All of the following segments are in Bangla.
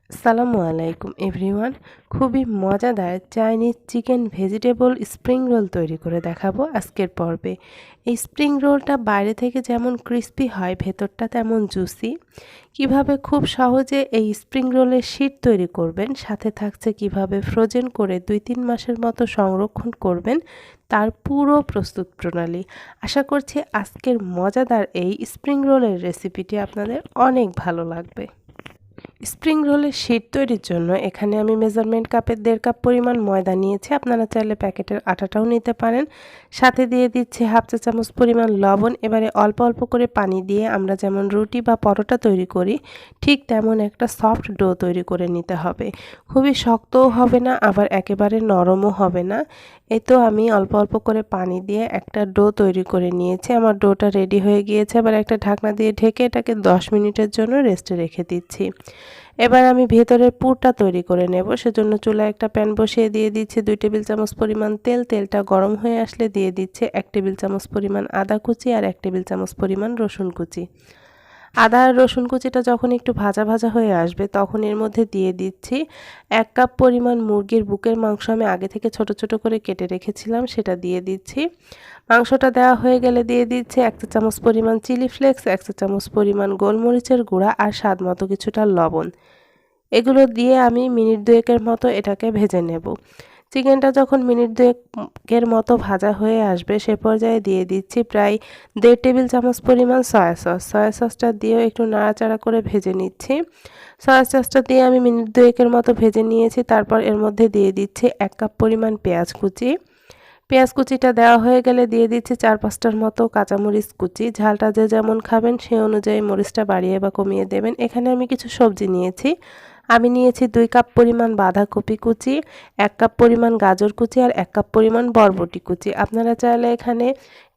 আসসালামু আলাইকুম এভরিওয়ান। খুবই মজাদার Chinese chicken vegetable spring roll তৈরি করে দেখাবো আজকের পর্বে। এই স্প্রিং রোলটা বাইরে থেকে যেমন ক্রিস্পি হয়, ভেতরটা তেমন জুসি। কিভাবে খুব সহজে এই স্প্রিং রোলের শীট তৈরি করবেন, সাথে থাকছে কিভাবে ফ্রোজেন করে 2-3 মাসের মতো সংরক্ষণ করবেন, তার পুরো প্রস্তুত প্রণালী। আশা করছি আজকের মজাদার এই স্প্রিং রোলের রেসিপিটি আপনাদের অনেক ভালো লাগবে। স্প্রিং রোলের শীট তৈরির জন্য এখানে আমি মেজারমেন্ট কাপের 1.5 কাপ পরিমাণ ময়দা নিয়েছি। আপনারা চাইলে প্যাকেটের আটাটাও নিতে পারেন। সাথে দিয়ে দিচ্ছি 1/2 চা চামচ পরিমাণ লবণ। এবারে অল্প অল্প করে পানি দিয়ে আমরা যেমন রুটি বা পরোটা তৈরি করি, ঠিক তেমন একটা সফট ডো তৈরি করে নিতে হবে। খুবই শক্তও হবে না, আবার একেবারে নরমও হবে না। এই তো আমি অল্প অল্প করে পানি দিয়ে একটা ডো তৈরি করে নিয়েছি। আমার ডোটা রেডি হয়ে গিয়েছে। এবার একটা ঢাকনা দিয়ে ঢেকে এটাকে 10 মিনিটের জন্য রেস্টে রেখে দিচ্ছি। এবার আমি ভেতরের পুরটা তৈরি করে নেব। সেজন্য চুলায় একটা প্যান বসিয়ে দিয়ে দিচ্ছি 2 টেবিল চামচ পরিমাণ তেল। তেলটা গরম হয়ে আসলে দিয়ে দিচ্ছি 1 টেবিল চামচ পরিমাণ আদা কুচি আর 1 টেবিল চামচ পরিমাণ রসুন কুচি। আদা আর রসুন কুচিটা যখন একটু ভাজা ভাজা হয়ে আসবে, তখন এর মধ্যে দিয়ে দিচ্ছি 1 কাপ পরিমাণ মুরগির বুকের মাংস। আমি আগে থেকে ছোট ছোট করে কেটে রেখেছিলাম, সেটা দিয়ে দিচ্ছি। মাংসটা দেওয়া হয়ে গেলে দিয়ে দিচ্ছি 1 চা চামচ পরিমাণ চিলি ফ্লেক্স, 1 চা চামচ পরিমাণ গোলমরিচের গুঁড়া আর স্বাদ মতো কিছুটা লবণ। এগুলো দিয়ে আমি মিনিট 2-এর মতো এটাকে ভেজে নেব। চিকেনটা যখন মিনিট 2-এর মতো ভাজা হয়ে আসবে, সে পর্যায়ে দিয়ে দিচ্ছি প্রায় 1.5 টেবিল চামচ পরিমাণ সয়া সস। সয়া সসটা দিয়েও একটু নাড়াচাড়া করে ভেজে নিচ্ছি। সয়া সসটা দিয়ে আমি মিনিট 2-এর মতো ভেজে নিয়েছি। তারপর এর মধ্যে দিয়ে দিচ্ছি 1 কাপ পরিমাণ পেঁয়াজ কুচি। পেঁয়াজ কুচিটা দেওয়া হয়ে গেলে দিয়ে দিচ্ছি 4-5টার মতো কাঁচামরিচ কুচি। ঝালটা যে যেমন খাবেন সেই অনুযায়ী মরিচটা বাড়িয়ে বা কমিয়ে দেবেন। এখানে আমি কিছু সবজি নিয়েছি। আমি নিয়েছি 2 কাপ পরিমাণ বাঁধাকপি কুচি, 1 কাপ পরিমাণ গাজর কুচি আর 1 কাপ পরিমাণ বরবটি কুচি। আপনারা চাইলে এখানে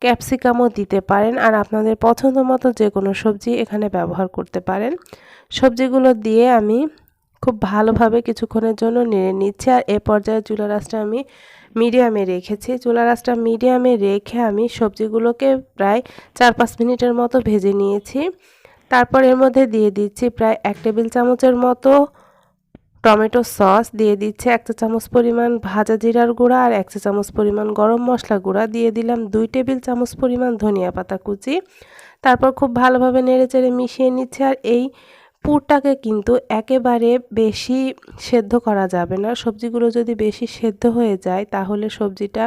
ক্যাপসিকামও দিতে পারেন, আর আপনাদের পছন্দ মতো যে কোনো সবজি এখানে ব্যবহার করতে পারেন। সবজিগুলো দিয়ে আমি খুব ভালোভাবে কিছুক্ষণের জন্য নেড়ে নিচ্ছি। আর এ পর্যায়ে চুলার আঁচটা আমি মিডিয়ামে রেখেছি। চুলার আঁচটা মিডিয়ামে রেখে আমি সবজিগুলোকে প্রায় 4-5 মিনিটের মতো ভেজে নিয়েছি। তারপর এর মধ্যে দিয়ে দিচ্ছি প্রায় 1 টেবিল চামচের মতো টমেটো সস, দিয়ে দিচ্ছি 1 চা চামচ পরিমাণ ভাজা জিরার গুঁড়া আর 1 চা চামচ পরিমাণ গরম মশলা গুঁড়া, দিয়ে দিলাম 2 টেবিল চামচ পরিমাণ ধনিয়া পাতা কুচি। তারপর খুব ভালোভাবে নেড়েচেড়ে মিশিয়ে নিচ্ছি। আর এই পুরটাকে কিন্তু একেবারে বেশি সেদ্ধ করা যাবে না। সবজিগুলো যদি বেশি সেদ্ধ হয়ে যায়, তাহলে সবজিটা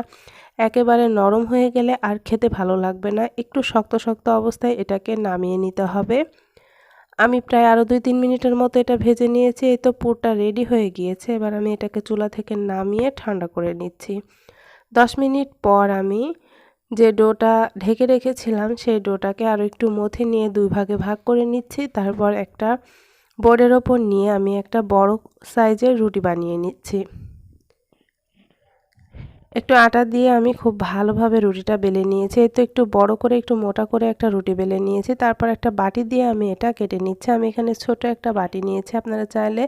একেবারে নরম হয়ে গেলে আর খেতে ভালো লাগবে না। একটু শক্ত শক্ত অবস্থায় এটাকে নামিয়ে নিতে হবে। আমি প্রায় আরও 2-3 মিনিটের মতো এটা ভেজে নিয়েছি। এই তো পুরটা রেডি হয়ে গিয়েছে। এবার আমি এটাকে চুলা থেকে নামিয়ে ঠান্ডা করে নিচ্ছি। 10 মিনিট পর আমি যে ডোটা ঢেকে রেখেছিলাম, সেই ডোটাকে আরও একটু মথে নিয়ে 2 ভাগে ভাগ করে নিচ্ছি। তারপর একটা বোর্ডের ওপর নিয়ে আমি একটা বড় সাইজের রুটি বানিয়ে নিচ্ছি। একটু আটা দিয়ে আমি খুব ভালোভাবে রুটিটা বেলে নিয়েছি। এই তো একটু বড় করে একটু মোটা করে একটা রুটি বেলে নিয়েছি। তারপর একটা বাটি দিয়ে আমি এটা কেটে নিচ্ছি। আমি এখানে ছোট একটা বাটি নিয়েছি। আপনারা চাইলে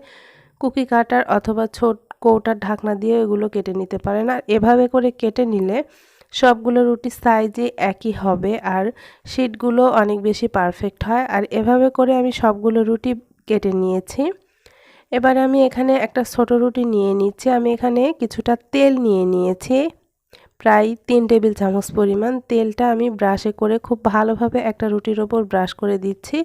কুকি কাটার অথবা ছোট কৌটার ঢাকনা দিয়ে এগুলো কেটে নিতে পারেন। আর এভাবে করে কেটে নিলে সবগুলো রুটির সাইজে একই হবে, আর শিটগুলো অনেক বেশি পারফেক্ট হয়। আর এভাবে করে আমি সবগুলো রুটি কেটে নিয়েছি। এবার আমি এখানে একটা ছোট রুটি নিয়ে নিচ্ছি। আমি এখানে কিছুটা তেল নিয়ে নিয়েছি, প্রায় 3 টেবিল চামচ পরিমাণ। তেলটা আমি ব্রাশে করে খুব ভালোভাবে একটা রুটির ওপর ব্রাশ করে দিচ্ছি।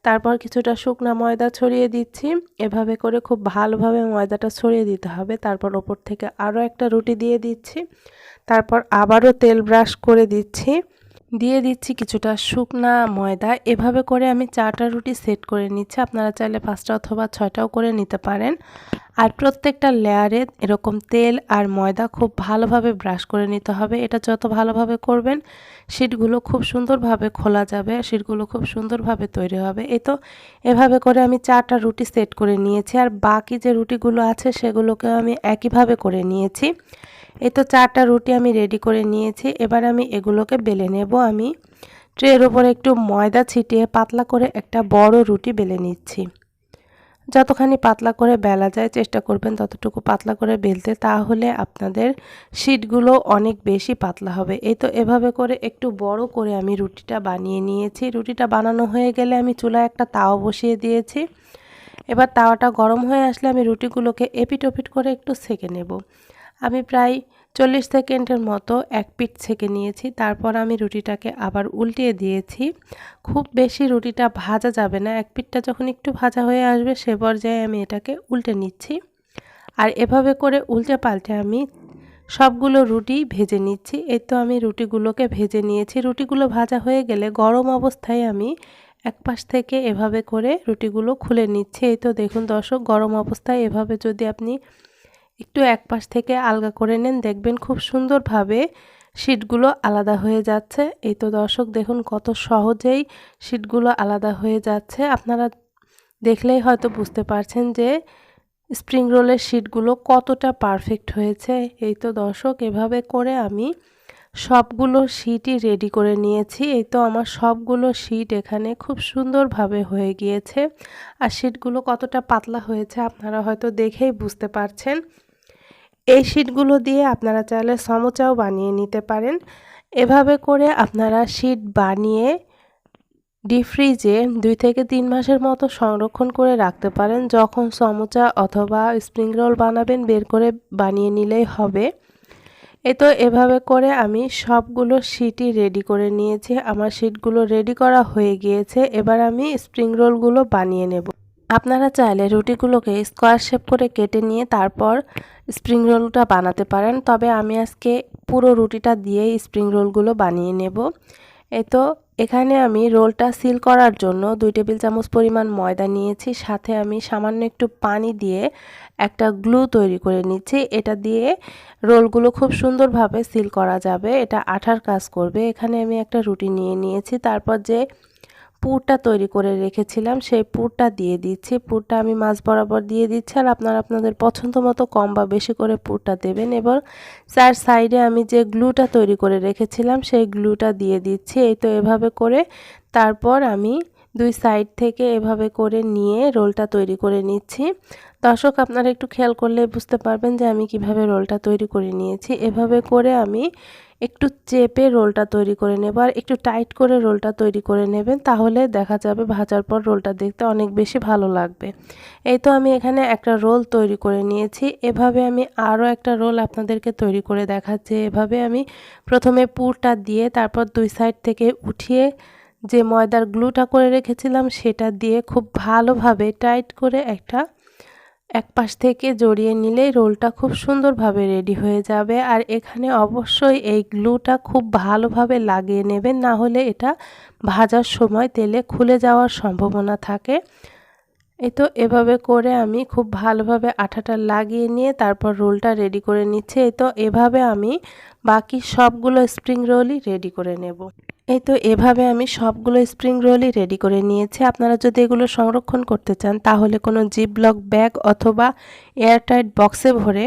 তারপর কিছুটা শুকনা ময়দা ছড়িয়ে দিচ্ছি। এভাবে করে খুব ভালোভাবে ময়দাটা ছড়িয়ে দিতে হবে। তারপর ওপর থেকে আরও একটা রুটি দিয়ে দিচ্ছি। তারপর আবারও তেল ব্রাশ করে দিচ্ছি। দিয়ে দিচ্ছি কিছুটা শুকনা ময়দা। এভাবে করে আমি 4টা রুটি সেট করে নিচ্ছি। আপনারা চাইলে 5টা অথবা 6টাও করে নিতে পারেন। আর প্রত্যেকটা লেয়ারে এরকম তেল আর ময়দা খুব ভালোভাবে ব্রাশ করে নিতে হবে। এটা যত ভালোভাবে করবেন, শিটগুলো খুব সুন্দরভাবে খোলা যাবে, শিটগুলো খুব সুন্দরভাবে তৈরি হবে। এই তো এভাবে করে আমি 4টা রুটি সেট করে নিয়েছি। আর বাকি যে রুটিগুলো আছে সেগুলোকেও আমি একইভাবে করে নিয়েছি। এই তো 4টা রুটি আমি রেডি করে নিয়েছি। এবার আমি এগুলোকে বেলে নেব। আমি ট্রের ওপর একটু ময়দা ছিটিয়ে পাতলা করে একটা বড় রুটি বেলে নিচ্ছি। যতখানি পাতলা করে বেলা যায় চেষ্টা করবেন ততটুকু পাতলা করে বেলতে, তাহলে আপনাদের শিটগুলো অনেক বেশি পাতলা হবে। এই তো এভাবে করে একটু বড় করে আমি রুটিটা বানিয়ে নিয়েছি। রুটিটা বানানো হয়ে গেলে আমি চুলায় একটা তাওয়া বসিয়ে দিয়েছি। এবার তাওয়াটা গরম হয়ে আসলে আমি রুটিগুলোকে এপিট ওপিট করে একটু সেঁকে নেব। আমি প্রায় 40 সেকেন্ডের মতো এক পিঠ ছেঁকে নিয়েছি। তারপর আমি রুটিটাকে আবার উল্টিয়ে দিয়েছি। খুব বেশি রুটিটা ভাজা যাবে না, এক পিঠটা যখন একটু ভাজা হয়ে আসবে সে পর্যায়ে আমি এটাকে উল্টে নিচ্ছি। আর এভাবে করে উল্টে পাল্টে আমি সবগুলো রুটি ভেজে নিচ্ছি। এই তো আমি রুটিগুলোকে ভেজে নিয়েছি। রুটিগুলো ভাজা হয়ে গেলে গরম অবস্থায় আমি এক পাশ থেকে এভাবে করে রুটিগুলো খুলে নিচ্ছি। এই তো দেখুন দর্শক, গরম অবস্থায় এভাবে যদি আপনি একটু এক পাশ থেকে আলগা করে নেন, দেখবেন খুব সুন্দরভাবে শিটগুলো আলাদা হয়ে যাচ্ছে। এই তো দর্শক দেখুন কত সহজেই শিটগুলো আলাদা হয়ে যাচ্ছে। আপনারা দেখলেই হয়তো বুঝতে পারছেন যে স্প্রিং রোলের শিটগুলো কতটা পারফেক্ট হয়েছে। এই তো দর্শক, এভাবে করে আমি সবগুলো শিটই রেডি করে নিয়েছি। এই তো আমার সবগুলো শিট এখানে খুব সুন্দরভাবে হয়ে গিয়েছে। আর শিটগুলো কতটা পাতলা হয়েছে আপনারা হয়তো দেখেই বুঝতে পারছেন। এই শিটগুলো দিয়ে আপনারা চাইলে সমোচাও বানিয়ে নিতে পারেন। এভাবে করে আপনারা শিট বানিয়ে ডিপ ফ্রিজে 2 থেকে 3 মাসের মতো সংরক্ষণ করে রাখতে পারেন। যখন সমোচা অথবা স্প্রিং রোল বানাবেন বের করে বানিয়ে নিলেই হবে। এই তো এভাবে করে আমি সবগুলো শিটই রেডি করে নিয়েছি। আমার শিটগুলো রেডি করা হয়ে গিয়েছে। এবার আমি স্প্রিং রোলগুলো বানিয়ে নেব। আপনারা চাইলে রুটিগুলোকে স্কোয়ার শেপ করে কেটে নিয়ে তারপর স্প্রিং রোলটা বানাতে পারেন, তবে আমি আজকে পুরো রুটিটা দিয়েই স্প্রিং রোলগুলো বানিয়ে নেব। এই তো এখানে আমি রোলটা সিল করার জন্য 2 টেবিল চামচ পরিমাণ ময়দা নিয়েছি, সাথে আমি সামান্য একটু পানি দিয়ে একটা গ্লু তৈরি করে নিচ্ছি। এটা দিয়ে রোলগুলো খুব সুন্দরভাবে সিল করা যাবে, এটা আঠার কাজ করবে। এখানে আমি একটা রুটি নিয়ে নিয়েছি, তারপর যে পুরটা তৈরি করে রেখেছিলাম সেই পুরটা দিয়ে দিচ্ছি। পুরটা আমি মাঝ বরাবর দিয়ে দিচ্ছি, আর আপনারা আপনাদের পছন্দ মতো কম বা বেশি করে পুরটা দেবেন। এবার 4 সাইডে আমি যে গ্লুটা তৈরি করে রেখেছিলাম সেই গ্লুটা দিয়ে দিচ্ছি। এই তো এভাবে করে তারপর আমি 2 সাইড থেকে এভাবে করে নিয়ে রোলটা তৈরি করে নিচ্ছি। দর্শক আপনারা একটু খেয়াল করলে বুঝতে পারবেন যে আমি কিভাবে রোলটা তৈরি করে নিয়েছি। এভাবে করে আমি একটু চেপে রোলটা তৈরি করে নেব, আর একটু টাইট করে রোলটা তৈরি করে নেবেন, তাহলে দেখা যাবে ভাজার পর রোলটা দেখতে অনেক বেশি ভালো লাগবে। এই তো আমি এখানে একটা রোল তৈরি করে নিয়েছি। এভাবে আমি আরও একটা রোল আপনাদেরকে তৈরি করে দেখাচ্ছি। এভাবে আমি প্রথমে পুরটা দিয়ে তারপর 2 সাইড থেকে উঠিয়ে যে ময়দার গ্লুটা করে রেখেছিলাম সেটা দিয়ে খুব ভালোভাবে টাইট করে এক পাশ থেকে জড়িয়ে নিলেই রোলটা খুব সুন্দরভাবে রেডি হয়ে যাবে। আর এখানে অবশ্যই এই গ্লুটা খুব ভালোভাবে লাগিয়ে নেবেন, না হলে এটা ভাজার সময় তেলে খুলে যাওয়ার সম্ভাবনা থাকে। এই তো এভাবে করে আমি খুব ভালোভাবে আঠাটা লাগিয়ে নিয়ে তারপর রোলটা রেডি করে নিচ্ছি। এই তো এভাবে আমি বাকি সবগুলো স্প্রিং রোলই রেডি করে নেব। এই তো এভাবে আমি সবগুলো স্প্রিং রোলই রেডি করে নিয়েছি। আপনারা যদি এগুলো সংরক্ষণ করতে চান তাহলে কোনো জিপলক ব্যাগ অথবা এয়ারটাইট বক্সে ভরে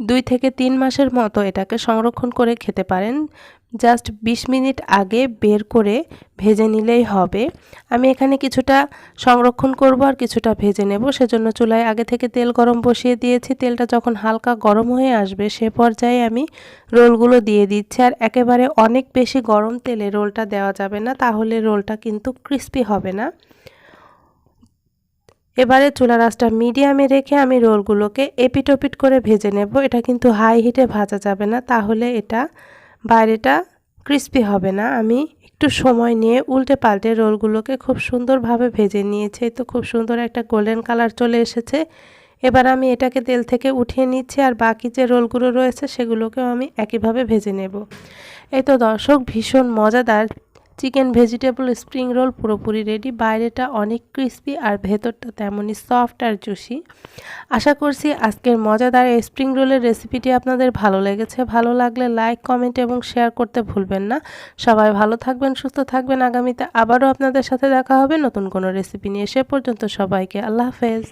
2 থেকে 3 মাসের মতো এটাকে সংরক্ষণ করে খেতে পারেন। জাস্ট 20 মিনিট আগে বের করে ভেজে নিলেই হবে। আমি এখানে কিছুটা সংরক্ষণ করব আর কিছুটা ভেজে নেব, সেজন্য চুলায় আগে থেকে তেল গরম বসিয়ে দিয়েছি। তেলটা যখন হালকা গরম হয়ে আসবে সে পর্যায়ে আমি রোলগুলো দিয়ে দিচ্ছি। আর একেবারে অনেক বেশি গরম তেলে রোলটা দেওয়া যাবে না, তাহলে রোলটা কিন্তু ক্রিস্পি হবে না। এবারে চুলার আঁচটা মিডিয়ামে রেখে আমি রোলগুলোকে এপিট ওপিট করে ভেজে নেব। এটা কিন্তু হাই হিটে ভাজা যাবে না, তাহলে এটা বাইরেটা ক্রিস্পি হবে না। আমি একটু সময় নিয়ে উল্টে পাল্টে রোলগুলোকে খুব সুন্দরভাবে ভেজে নিয়েছি। তো খুব সুন্দর একটা গোল্ডেন কালার চলে এসেছে। এবার আমি এটাকে তেল থেকে উঠিয়ে নিচ্ছি, আর বাকি যে রোলগুলো রয়েছে সেগুলোকেও আমি একইভাবে ভেজে নেব। এই তো দর্শক, ভীষণ মজাদার চিকেন ভেজিটেবল স্প্রিং রোল পুরোপুরি রেডি। বাইরেটা অনেক ক্রিস্পি আর ভেতরটা তেমনই সফট আর জুসি। আশা করছি আজকের মজাদার এই স্প্রিং রোলের রেসিপিটি আপনাদের ভালো লেগেছে। ভালো লাগলে লাইক, কমেন্ট এবং শেয়ার করতে ভুলবেন না। সবাই ভালো থাকবেন, সুস্থ থাকবেন। আগামীতে আবারও আপনাদের সাথে দেখা হবে নতুন কোনো রেসিপি নিয়ে। সে পর্যন্ত সবাইকে আল্লাহ হাফেজ।